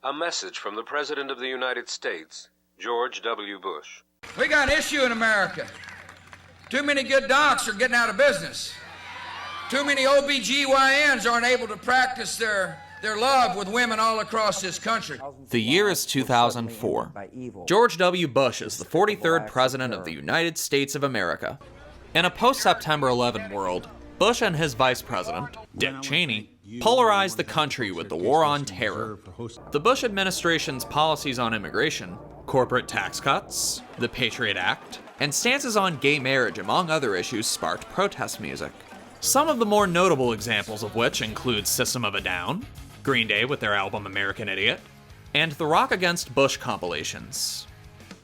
A message from the President of the United States, George W. Bush. We got an issue in America. Too many good docs are getting out of business. Too many OBGYNs aren't able to practice their love with women all across this country. The year is 2004. George W. Bush is the 43rd President of the United States of America. In a post-September 11 world, Bush and his Vice President, Dick Cheney, polarized the country with the war on terror. The Bush administration's policies on immigration, corporate tax cuts, the Patriot Act, and stances on gay marriage, among other issues, sparked protest music. Some of the more notable examples of which include System of a Down, Green Day with their album American Idiot, and the Rock Against Bush compilations.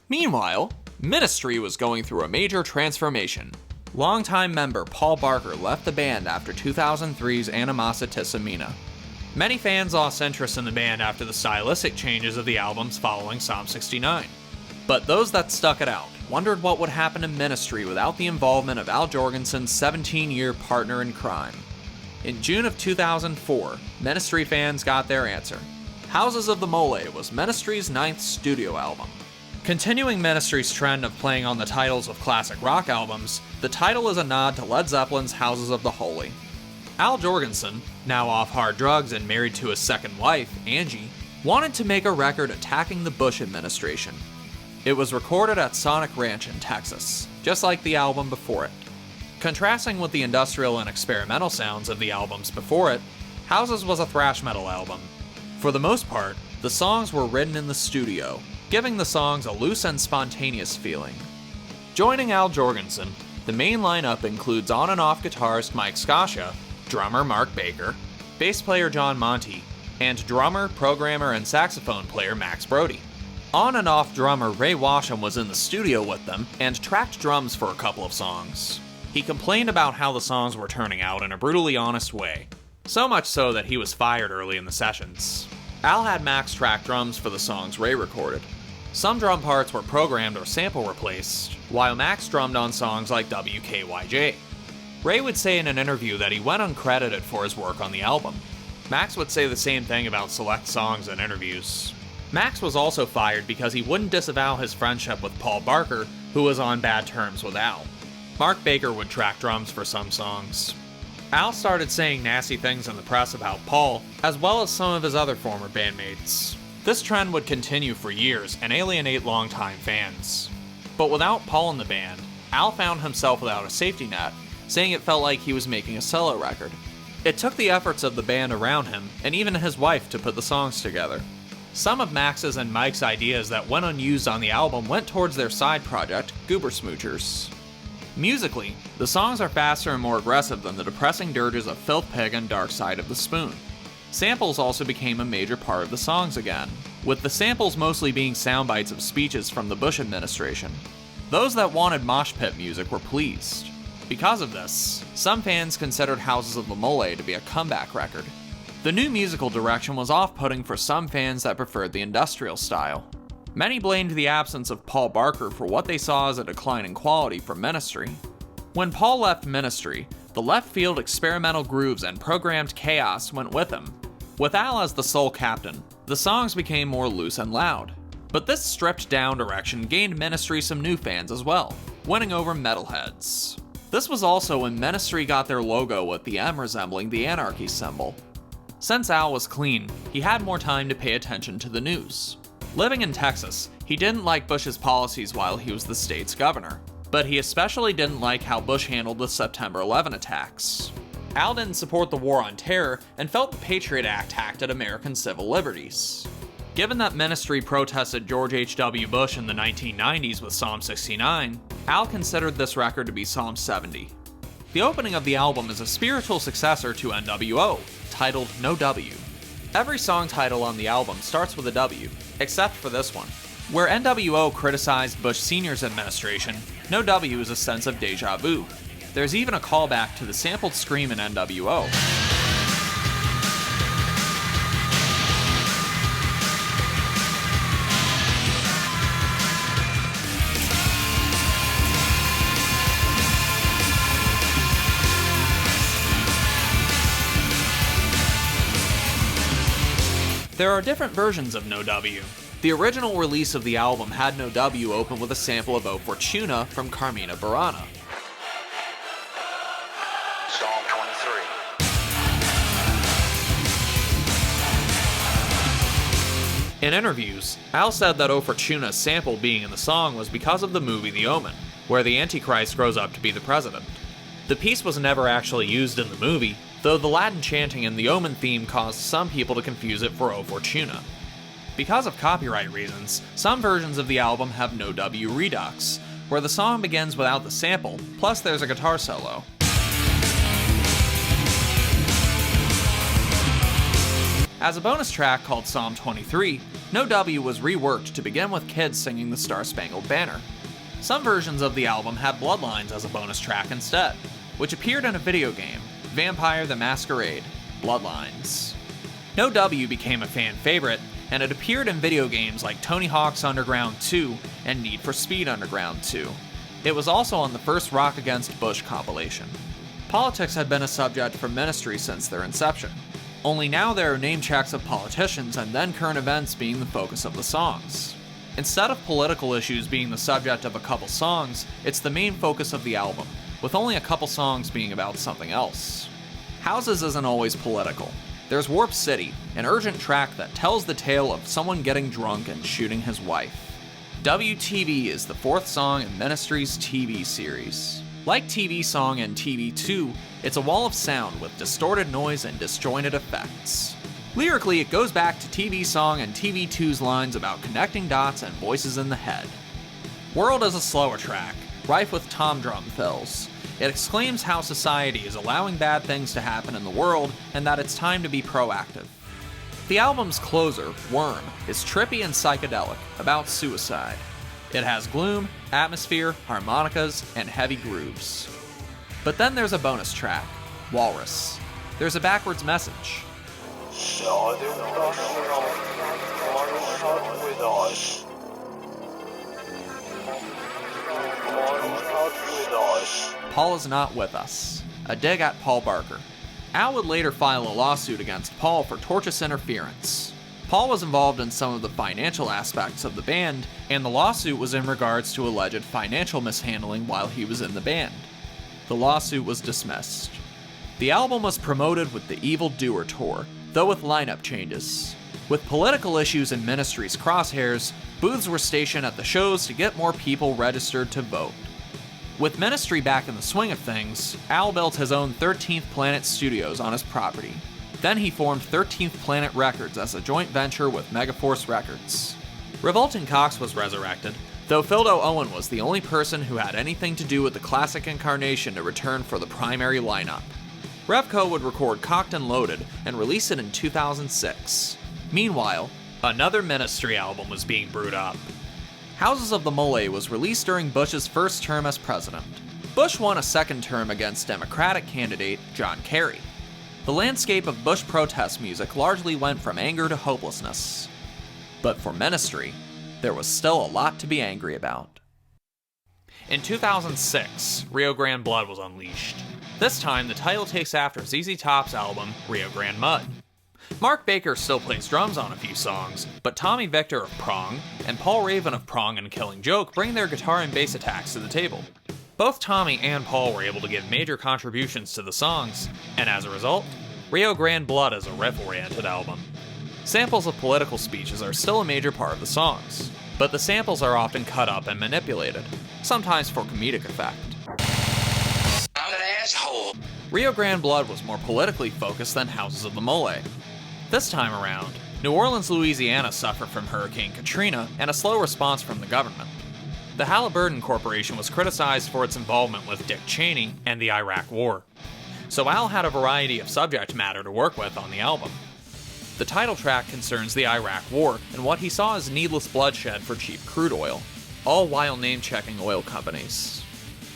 Meanwhile, Ministry was going through a major transformation. Longtime member Paul Barker left the band after 2003's Animositisomina. Many fans lost interest in the band after the stylistic changes of the albums following Psalm 69. But those that stuck it out wondered what would happen to Ministry without the involvement of Al Jourgensen's 17-year partner in crime. In June of 2004, Ministry fans got their answer. Houses of the Molé was Ministry's 9th studio album. Continuing Ministry's trend of playing on the titles of classic rock albums, the title is a nod to Led Zeppelin's Houses of the Holy. Al Jourgensen, now off hard drugs and married to his second wife, Angie, wanted to make a record attacking the Bush administration. It was recorded at Sonic Ranch in Texas, just like the album before it. Contrasting with the industrial and experimental sounds of the albums before it, Houses was a thrash metal album. For the most part, the songs were written in the studio, giving the songs a loose and spontaneous feeling. Joining Al Jourgensen, the main lineup includes on and off guitarist Mike Sciascia, drummer Mark Baker, bass player John Monty, and drummer, programmer, and saxophone player Max Brody. On and off drummer Ray Washam was in the studio with them and tracked drums for a couple of songs. He complained about how the songs were turning out in a brutally honest way, so much so that he was fired early in the sessions. Al had Max track drums for the songs Ray recorded. Some drum parts were programmed or sample replaced, while Max drummed on songs like WKYJ. Ray would say in an interview that he went uncredited for his work on the album. Max would say the same thing about select songs in interviews. Max was also fired because he wouldn't disavow his friendship with Paul Barker, who was on bad terms with Al. Mark Baker would track drums for some songs. Al started saying nasty things in the press about Paul, as well as some of his other former bandmates. This trend would continue for years and alienate longtime fans. But without Paul in the band, Al found himself without a safety net, saying it felt like he was making a solo record. It took the efforts of the band around him, and even his wife, to put the songs together. Some of Max's and Mike's ideas that went unused on the album went towards their side project, Goober Smoochers. Musically, the songs are faster and more aggressive than the depressing dirges of Filth Pig and Dark Side of the Spoon. Samples also became a major part of the songs again, with the samples mostly being sound bites of speeches from the Bush administration. Those that wanted mosh pit music were pleased. Because of this, some fans considered Houses of the Molé to be a comeback record. The new musical direction was off-putting for some fans that preferred the industrial style. Many blamed the absence of Paul Barker for what they saw as a decline in quality from Ministry. When Paul left Ministry, the left-field experimental grooves and programmed chaos went with him. With Al as the sole captain, the songs became more loose and loud. But this stripped-down direction gained Ministry some new fans as well, winning over metalheads. This was also when Ministry got their logo with the M resembling the anarchy symbol. Since Al was clean, he had more time to pay attention to the news. Living in Texas, he didn't like Bush's policies while he was the state's governor, but he especially didn't like how Bush handled the September 11 attacks. Al didn't support the war on terror and felt the Patriot Act hacked at American civil liberties. Given that Ministry protested George H.W. Bush in the 1990s with Psalm 69, Al considered this record to be Psalm 70. The opening of the album is a spiritual successor to NWO, titled No W. Every song title on the album starts with a W, except for this one. Where NWO criticized Bush Sr.'s administration, No W is a sense of deja vu. There's even a callback to the sampled scream in NWO. There are different versions of No W. The original release of the album had No W open with a sample of O Fortuna from Carmina Burana. Psalm 23. In interviews, Al said that O Fortuna's sample being in the song was because of the movie The Omen, where the Antichrist grows up to be the president. The piece was never actually used in the movie, though the Latin chanting in the Omen theme caused some people to confuse it for O Fortuna. Because of copyright reasons, some versions of the album have No W redux, where the song begins without the sample, plus there's a guitar solo. As a bonus track called Psalm 23, No W was reworked to begin with kids singing the Star-Spangled Banner. Some versions of the album had Bloodlines as a bonus track instead, which appeared in a video game, Vampire the Masquerade: Bloodlines. No W became a fan favorite, and it appeared in video games like Tony Hawk's Underground 2 and Need for Speed Underground 2. It was also on the first Rock Against Bush compilation. Politics had been a subject for Ministry since their inception, only now there are name checks of politicians and then current events being the focus of the songs. Instead of political issues being the subject of a couple songs, it's the main focus of the album, with only a couple songs being about something else. Houses isn't always political. There's Warp City, an urgent track that tells the tale of someone getting drunk and shooting his wife. WTV is the fourth song in Ministry's TV series. Like TV Song and TV2, it's a wall of sound with distorted noise and disjointed effects. Lyrically, it goes back to TV Song and TV2's lines about connecting dots and voices in the head. World is a slower track, rife with tom drum fills. It exclaims how society is allowing bad things to happen in the world and that it's time to be proactive. The album's closer, Worm, is trippy and psychedelic, about suicide. It has gloom, atmosphere, harmonicas, and heavy grooves. But then there's a bonus track, Walrus. There's a backwards message. Paul is not with us. A dig at Paul Barker. Al would later file a lawsuit against Paul for tortious interference. Paul was involved in some of the financial aspects of the band, and the lawsuit was in regards to alleged financial mishandling while he was in the band. The lawsuit was dismissed. The album was promoted with the Evil Doer Tour, though with lineup changes. With political issues in Ministry's crosshairs, booths were stationed at the shows to get more people registered to vote. With Ministry back in the swing of things, Al built his own 13th Planet Studios on his property. Then he formed 13th Planet Records as a joint venture with Megaforce Records. Revolting Cox was resurrected, though Phildo Owen was the only person who had anything to do with the classic incarnation to return for the primary lineup. Revco would record Cocked and Loaded and release it in 2006. Meanwhile, another Ministry album was being brewed up. Houses of the Molé was released during Bush's first term as president. Bush won a second term against Democratic candidate John Kerry. The landscape of Bush protest music largely went from anger to hopelessness. But for Ministry, there was still a lot to be angry about. In 2006, Rio Grande Blood was unleashed. This time, the title takes after ZZ Top's album, Rio Grande Mud. Mark Baker still plays drums on a few songs, but Tommy Victor of Prong and Paul Raven of Prong and Killing Joke bring their guitar and bass attacks to the table. Both Tommy and Paul were able to give major contributions to the songs, and as a result, Rio Grande Blood is a riff-oriented album. Samples of political speeches are still a major part of the songs, but the samples are often cut up and manipulated, sometimes for comedic effect. I'm an asshole. Rio Grande Blood was more politically focused than Houses of the Molé. This time around, New Orleans, Louisiana suffered from Hurricane Katrina and a slow response from the government. The Halliburton Corporation was criticized for its involvement with Dick Cheney and the Iraq War, so Al had a variety of subject matter to work with on the album. The title track concerns the Iraq War and what he saw as needless bloodshed for cheap crude oil, all while name-checking oil companies.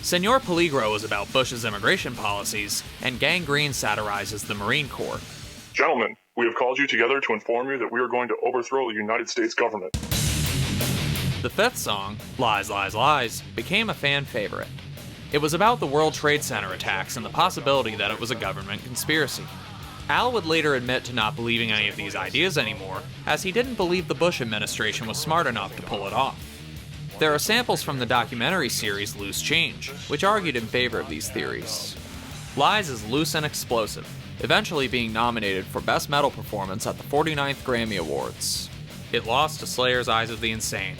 Senor Peligro is about Bush's immigration policies, and Gangrene satirizes the Marine Corps. Gentlemen, we have called you together to inform you that we are going to overthrow the United States government. The fifth song, Lies, Lies, Lies, became a fan favorite. It was about the World Trade Center attacks and the possibility that it was a government conspiracy. Al would later admit to not believing any of these ideas anymore, as he didn't believe the Bush administration was smart enough to pull it off. There are samples from the documentary series Loose Change, which argued in favor of these theories. Lies is loose and explosive, eventually being nominated for Best Metal Performance at the 49th Grammy Awards. It lost to Slayer's Eyes of the Insane.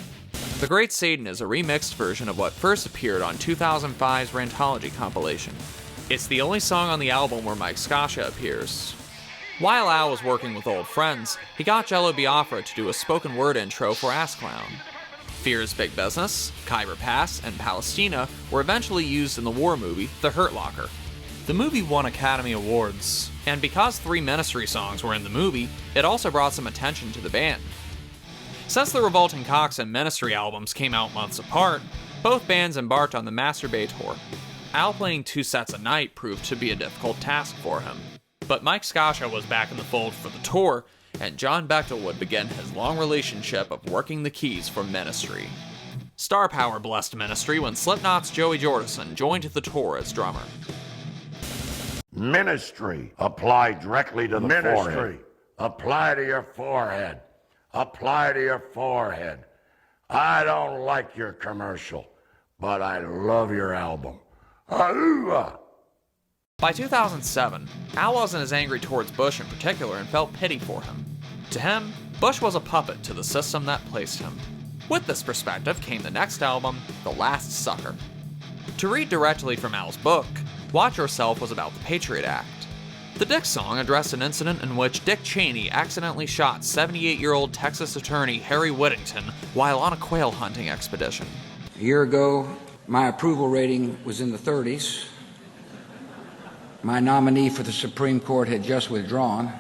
The Great Satan is a remixed version of what first appeared on 2005's Rantology compilation. It's the only song on the album where Mike Scotia appears. While Al was working with old friends, he got Jello Biafra to do a spoken word intro for Ass Clown. Fear is Big Business, Khyber Pass, and Palestina were eventually used in the war movie The Hurt Locker. The movie won Academy Awards, and because 3 Ministry songs were in the movie, it also brought some attention to the band. Since the Revolting Cocks and Ministry albums came out months apart, both bands embarked on the Masturbate tour. Al playing 2 sets a night proved to be a difficult task for him. But Mike Scotia was back in the fold for the tour, and John Bechtel would begin his long relationship of working the keys for Ministry. Star Power blessed Ministry when Slipknot's Joey Jordison joined the tour as drummer. Ministry. Apply directly to the forehead. Apply to your forehead. Apply to your forehead. I don't like your commercial, but I love your album. Ahoo-ah! By 2007, Al wasn't as angry towards Bush in particular and felt pity for him. To him, Bush was a puppet to the system that placed him. With this perspective came the next album, The Last Sucker. To read directly from Al's book, Watch Yourself was about the Patriot Act. The Dick song addressed an incident in which Dick Cheney accidentally shot 78-year-old Texas attorney Harry Whittington while on a quail hunting expedition. A year ago, my approval rating was in the 30s. My nominee for the Supreme Court had just withdrawn,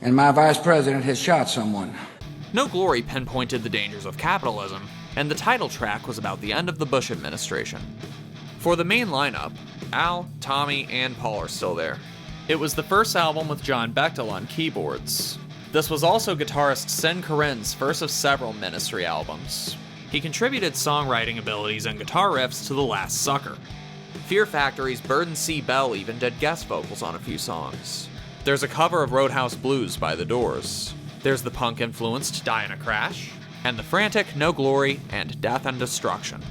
and my vice president had shot someone. No Glory pinpointed the dangers of capitalism, and the title track was about the end of the Bush administration. For the main lineup, Al, Tommy, and Paul are still there. It was the first album with John Bechtel on keyboards. This was also guitarist Sen Corinne's first of several Ministry albums. He contributed songwriting abilities and guitar riffs to The Last Sucker. Fear Factory's Burden C. Bell even did guest vocals on a few songs. There's a cover of Roadhouse Blues by The Doors. There's the punk-influenced Die in a Crash, and the frantic No Glory and Death and Destruction.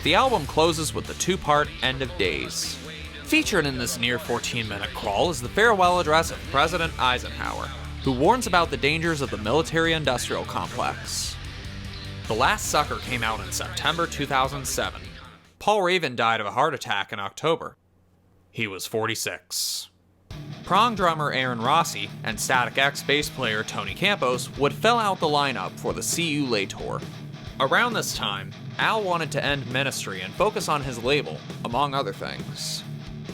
The album closes with the 2-part End of Days. Featured in this near 14-minute crawl is the farewell address of President Eisenhower, who warns about the dangers of the military-industrial complex. The Last Sucker came out in September 2007. Paul Raven died of a heart attack in October. He was 46. Prong drummer Aaron Rossi and Static X bass player Tony Campos would fill out the lineup for the CU Lay Tour. Around this time, Al wanted to end Ministry and focus on his label, among other things.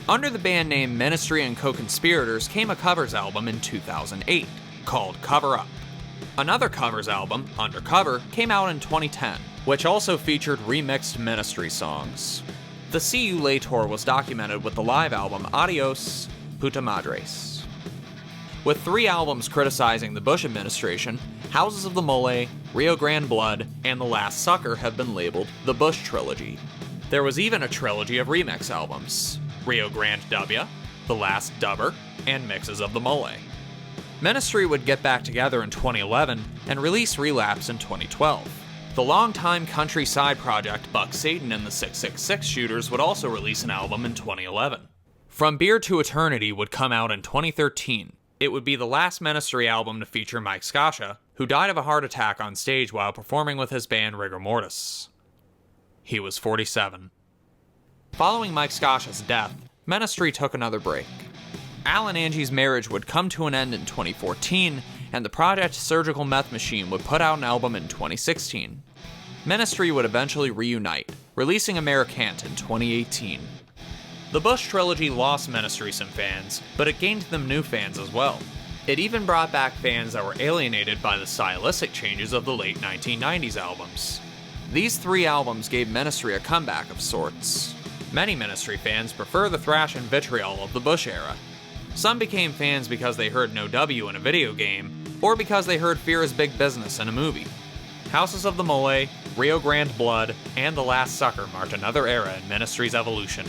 Under the band name Ministry and Co-Conspirators came a covers album in 2008, called Cover Up. Another covers album, Undercover, came out in 2010, which also featured remixed Ministry songs. The CU Lay Tour was documented with the live album Adios, Puta Madres. With 3 albums criticizing the Bush administration, Houses of the Molé, Rio Grande Blood, and The Last Sucker have been labeled the Bush Trilogy. There was even a trilogy of remix albums, Rio Grande W, The Last Dubber, and mixes of the Molé. Ministry would get back together in 2011 and release Relapse in 2012. The longtime country side project Buck Satan and the 666 Shooters would also release an album in 2011. From Beer to Eternity would come out in 2013. It would be the last Ministry album to feature Mike Scotia, who died of a heart attack on stage while performing with his band Rigor Mortis. He was 47. Following Mike Scotia's death, Ministry took another break. Al and Angie's marriage would come to an end in 2014, and the project Surgical Meth Machine would put out an album in 2016. Ministry would eventually reunite, releasing Americant in 2018. The Bush Trilogy lost Ministry some fans, but it gained them new fans as well. It even brought back fans that were alienated by the stylistic changes of the late 1990s albums. These 3 albums gave Ministry a comeback of sorts. Many Ministry fans prefer the thrash and vitriol of the Bush era. Some became fans because they heard No W in a video game, or because they heard Fear is Big Business in a movie. Houses of the Molé, Rio Grande Blood, and The Last Sucker marked another era in Ministry's evolution.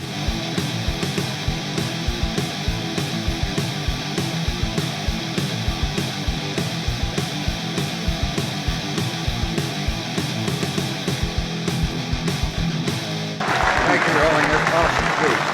throwing across the street.